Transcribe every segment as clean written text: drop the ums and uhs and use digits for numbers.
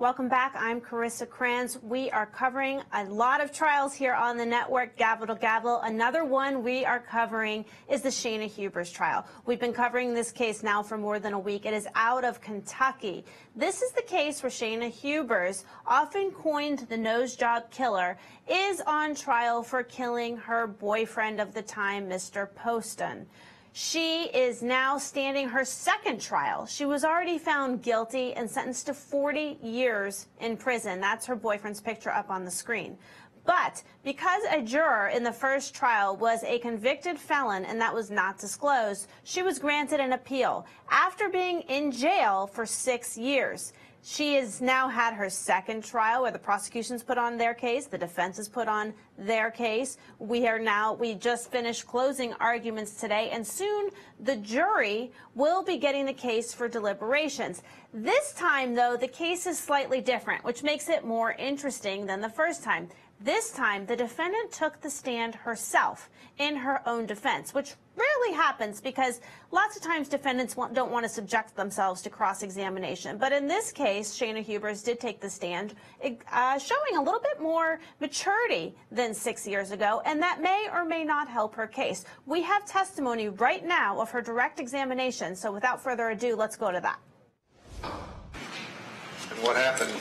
Welcome back. I'm Carissa Kranz. We are covering a lot of trials here on the network, gavel to gavel. Another one we are covering is the Shayna Hubers trial. We've been covering this case now for more than a week. It is out of Kentucky. This is the case where Shayna Hubers, often coined the nose job killer, is on trial for killing her boyfriend of the time, Mr. Poston. She is now standing her second trial. She was already found guilty and sentenced to 40 years in prison. That's her boyfriend's picture up on the screen. But because a juror in the first trial was a convicted felon and that was not disclosed, she was granted an appeal after being in jail for 6 years. She has now had her second trial where the prosecution's put on their case, the defense has put on their case. We just finished closing arguments today, and soon the jury will be getting the case for deliberations. This time, though, the case is slightly different, which makes it more interesting than the first time. This time, the defendant took the stand herself in her own defense, which rarely happens because lots of times defendants don't want to subject themselves to cross-examination. But in this case, Shayna Hubers did take the stand, showing a little bit more maturity than 6 years ago, and that may or may not help her case. We have testimony right now of her direct examination, so without further ado, let's go to that. And what happened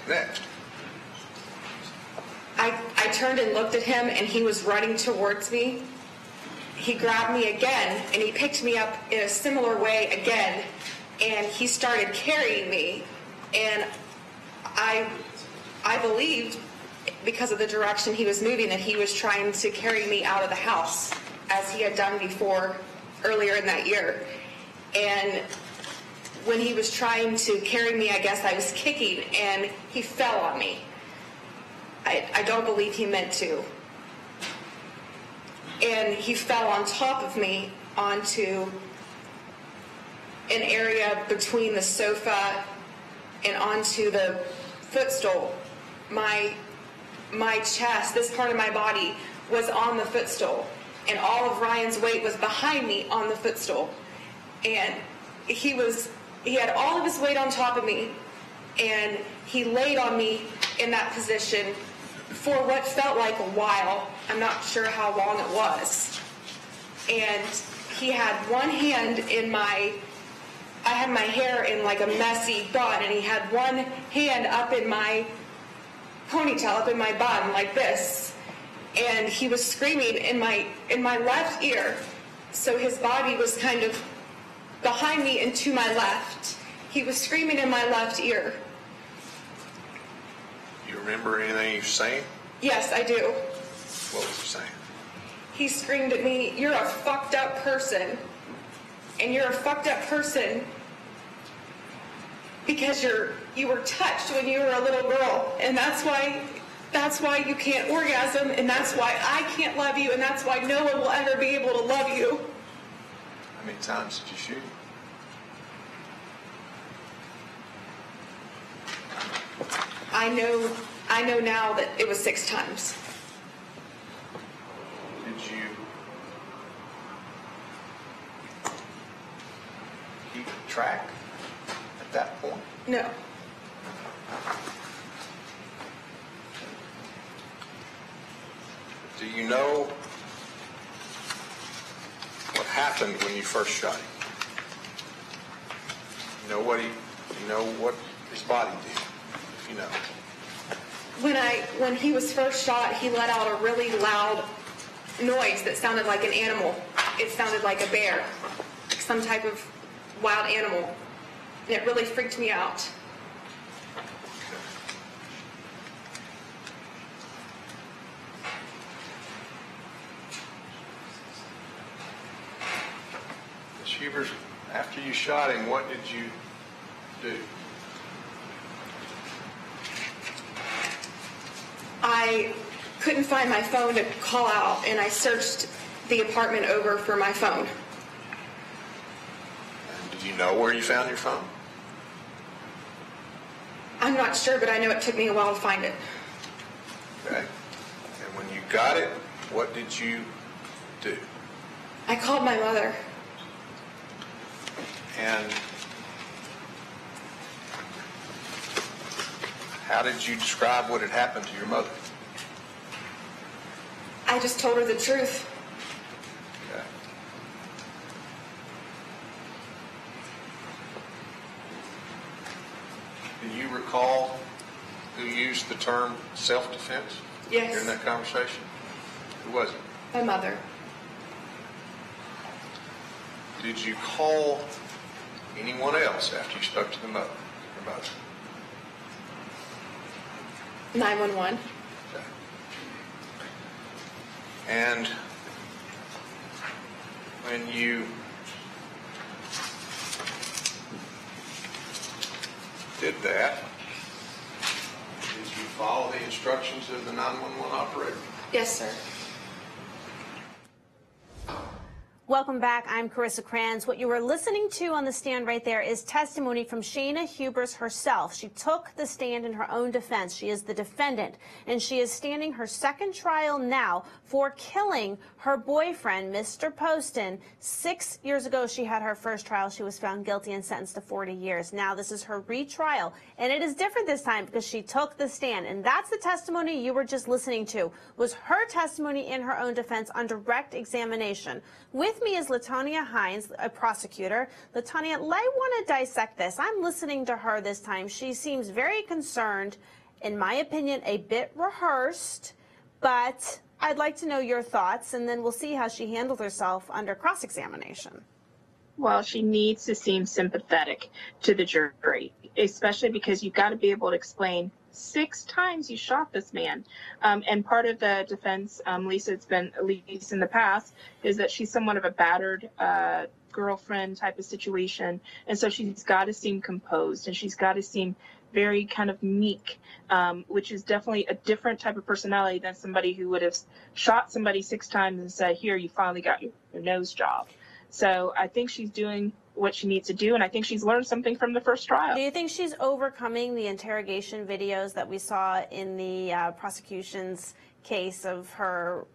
next? I turned and looked at him, and he was running towards me. He grabbed me again, and he picked me up in a similar way again, and he started carrying me. And I believed, because of the direction he was moving, that he was trying to carry me out of the house, as he had done before earlier in that year. And when he was trying to carry me, I guess I was kicking, and he fell on me. I don't believe he meant to. And he fell on top of me onto an area between the sofa and onto the footstool. My chest, this part of my body, was on the footstool, and all of Ryan's weight was behind me on the footstool. And he had all of his weight on top of me, and he laid on me in that position for what felt like a while. I'm not sure how long it was. And he had one hand in I had my hair in like a messy bun, and he had one hand up in my ponytail, up in my bun, like this. And he was screaming in my left ear. So his body was kind of behind me and to my left. He was screaming in my left ear. You remember anything he was saying? Yes, I do. What was he saying? He screamed at me, "You're a fucked up person. And you're a fucked up person because you were touched when you were a little girl. And that's why you can't orgasm, and that's why I can't love you, and that's why no one will ever be able to love you." How many times did you shoot? I know now that it was 6 times. Did you keep track at that point? No. Do you know what happened when you first shot him? You know what his body did? If you know. When he was first shot, he let out a really loud noise that sounded like an animal. It sounded like a bear, some type of wild animal. And it really freaked me out. Ms. Hubers, after you shot him, what did you do? I couldn't find my phone to call out, and I searched the apartment over for my phone. And did you know where you found your phone? I'm not sure, but I know it took me a while to find it. Okay. And when you got it, what did you do? I called my mother. And How did you describe what had happened to your mother? I just told her the truth. Okay. Do you recall who used the term self-defense Yes. during that conversation? Who was it? My mother. Did you call anyone else after you spoke to your mother? 911. Okay. And when you did that, did you follow the instructions of the 911 operator? Yes, sir. Welcome back. I'm Carissa Kranz. What you were listening to on the stand right there is testimony from Shayna Hubers herself. She took the stand in her own defense. She is the defendant, and she is standing her second trial now for killing her boyfriend, Mr. Poston. 6 years ago, she had her first trial. She was found guilty and sentenced to 40 years. Now this is her retrial, and it is different this time because she took the stand, and that's the testimony you were just listening to, was her testimony in her own defense on direct examination. With me is Latonia Hines, a prosecutor. Latonia, I want to dissect this. I'm listening to her this time. She seems very concerned, in my opinion, a bit rehearsed, but I'd like to know your thoughts, and then we'll see how she handled herself under cross-examination. Well, she needs to seem sympathetic to the jury, especially because you've got to be able to explain 6 times you shot this man. And part of the defense, Lisa, it's been at least in the past, is that she's somewhat of a battered girlfriend type of situation. And so she's got to seem composed, and she's got to seem very kind of meek, which is definitely a different type of personality than somebody who would have shot somebody 6 times and said, here, you finally got your nose job. So I think she's doing what she needs to do, and I think she's learned something from the first trial. Do you think she's overcoming the interrogation videos that we saw in the prosecution's case of her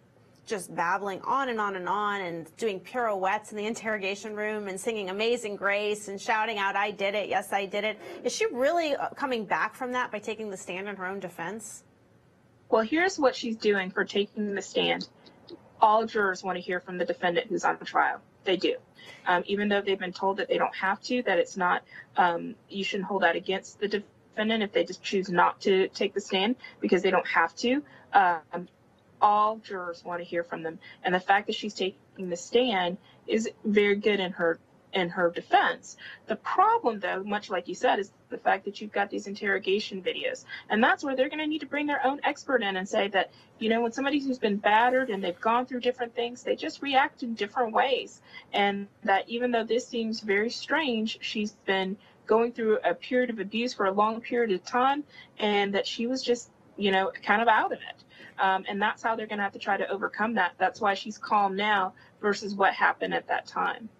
just babbling on and on and on and doing pirouettes in the interrogation room and singing Amazing Grace and shouting out, I did it, yes, I did it? Is she really coming back from that by taking the stand in her own defense? Well, here's what she's doing for taking the stand. All jurors want to hear from the defendant who's on trial. They do. Even though they've been told that they don't have to, that it's not, you shouldn't hold that against the defendant if they just choose not to take the stand because they don't have to. All jurors want to hear from them. And the fact that she's taking the stand is very good in her defense. The problem, though, much like you said, is the fact that you've got these interrogation videos. And that's where they're going to need to bring their own expert in and say that, you know, when somebody who's been battered and they've gone through different things, they just react in different ways. And that even though this seems very strange, she's been going through a period of abuse for a long period of time, and that she was just, you know, kind of out of it. And that's how they're going to have to try to overcome that. That's why she's calm now versus what happened at that time.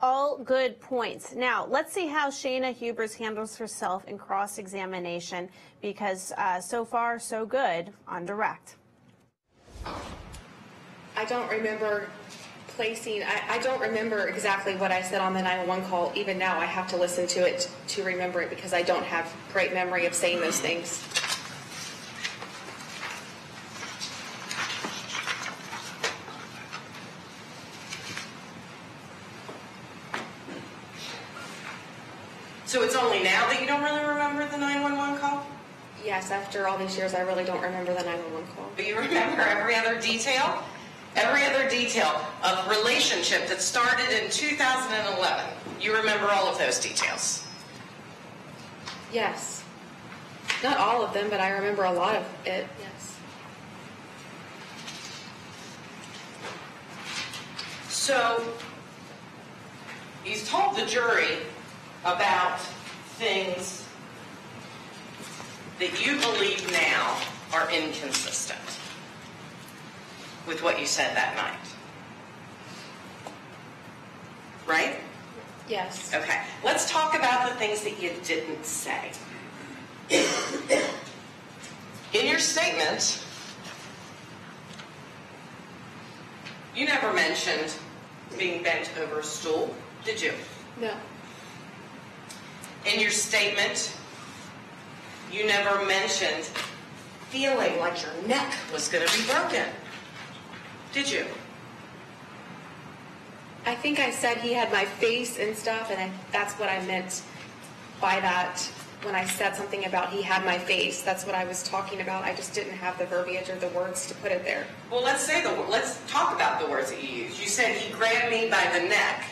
All good points. Now, let's see how Shayna Hubers handles herself in cross-examination, because so far, so good on direct. I don't remember I don't remember exactly what I said on the 911 call. Even now, I have to listen to it to remember it because I don't have great memory of saying those things. So it's only now that you don't really remember the 911 call? Yes, after all these years, I really don't remember the 911 call. But you remember every other detail? Every other detail of relationship that started in 2011. You remember all of those details? Yes. Not all of them, but I remember a lot of it, yes. So, he's told the jury about things that you believe now are inconsistent with what you said that night. Right? Yes. Okay. Let's talk about the things that you didn't say. In your statement, you never mentioned being bent over a stool, did you? No. In your statement, You never mentioned feeling like your neck was going to be broken. Did you? I think I said he had my face and stuff, and that's what I meant by that when I said something about he had my face. That's what I was talking about. I just didn't have the verbiage or the words to put it there. Well, let's talk about the words that you used. You said he grabbed me by the neck.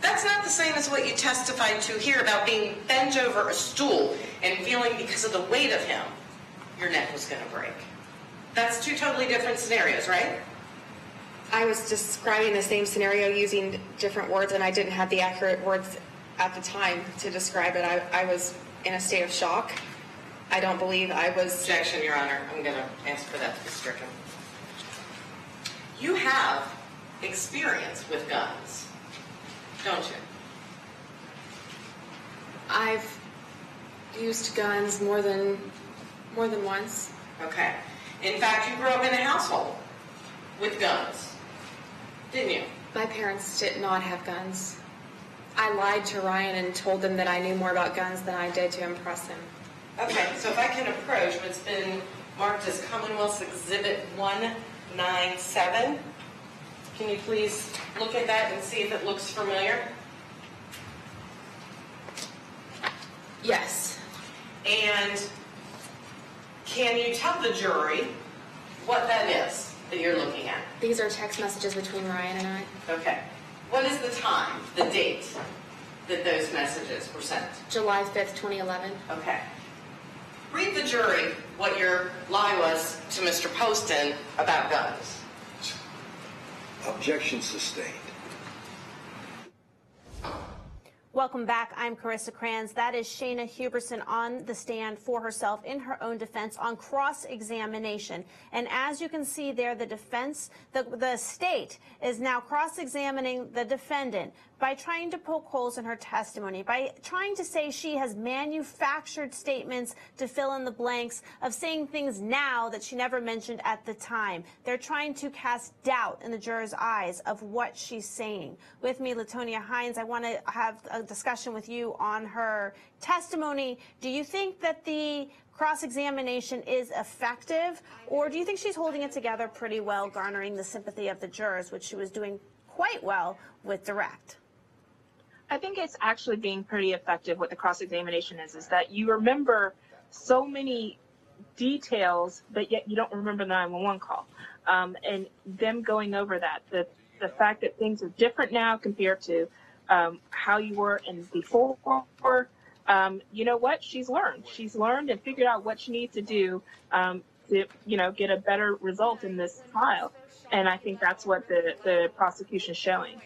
That's not the same as what you testified to here about being bent over a stool and feeling because of the weight of him, your neck was going to break. That's two totally different scenarios, right? I was describing the same scenario using different words, and I didn't have the accurate words at the time to describe it. I was in a state of shock. I don't believe I was... Objection, Your Honor. I'm going to ask for that to be stricken. You have experience with guns, don't you? I've used guns more than once. Okay. In fact, you grew up in a household with guns, didn't you? My parents did not have guns. I lied to Ryan and told them that I knew more about guns than I did to impress him. Okay, so if I can approach what's been marked as Commonwealth's Exhibit 197, can you please look at that and see if it looks familiar? Yes. And can you tell the jury what that is that you're looking at? These are text messages between Ryan and I. Okay. What is the time, the date that those messages were sent? July 5th, 2011. Okay. Read the jury what your lie was to Mr. Poston about guns. Objection sustained. Welcome back. I'm Carissa Kranz. That is Shayna Huberson on the stand for herself in her own defense on cross-examination. And as you can see there, the defense, the state is now cross-examining the defendant by trying to poke holes in her testimony, by trying to say she has manufactured statements to fill in the blanks of saying things now that she never mentioned at the time. They're trying to cast doubt in the jurors' eyes of what she's saying. With me, Latonia Hines, I want to have a discussion with you on her testimony. Do you think that the cross-examination is effective, or do you think she's holding it together pretty well, garnering the sympathy of the jurors, which she was doing quite well with direct? I think it's actually being pretty effective. What the cross-examination is that you remember so many details, but yet you don't remember the 911 call. And them going over that, the fact that things are different now compared to how you were in before. You know what? She's learned and figured out what she needs to do to, get a better result in this trial. And I think that's what the prosecution is showing.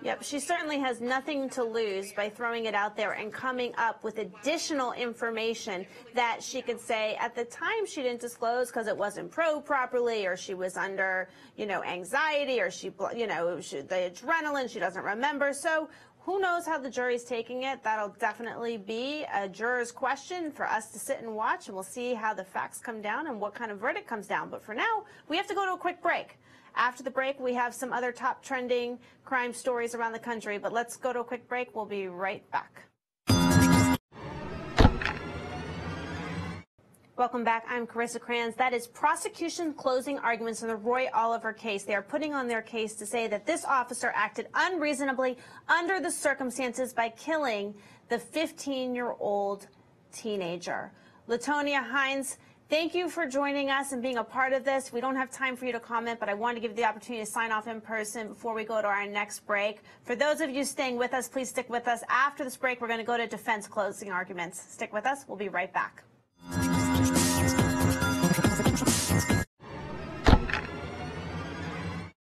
Yep, she certainly has nothing to lose by throwing it out there and coming up with additional information that she could say at the time she didn't disclose because it wasn't probed properly, or she was under, anxiety, or the adrenaline, she doesn't remember. So who knows how the jury's taking it? That'll definitely be a juror's question for us to sit and watch, and we'll see how the facts come down and what kind of verdict comes down. But for now, we have to go to a quick break. After the break, we have some other top trending crime stories around the country, but let's go to a quick break. We'll be right back. Welcome back. I'm Carissa Kranz. That is prosecution closing arguments in the Roy Oliver case. They are putting on their case to say that this officer acted unreasonably under the circumstances by killing the 15-year-old teenager. Latonia Hines, thank you for joining us and being a part of this. We don't have time for you to comment, but I wanted to give you the opportunity to sign off in person before we go to our next break. For those of you staying with us, please stick with us. After this break, we're going to go to defense closing arguments. Stick with us. We'll be right back.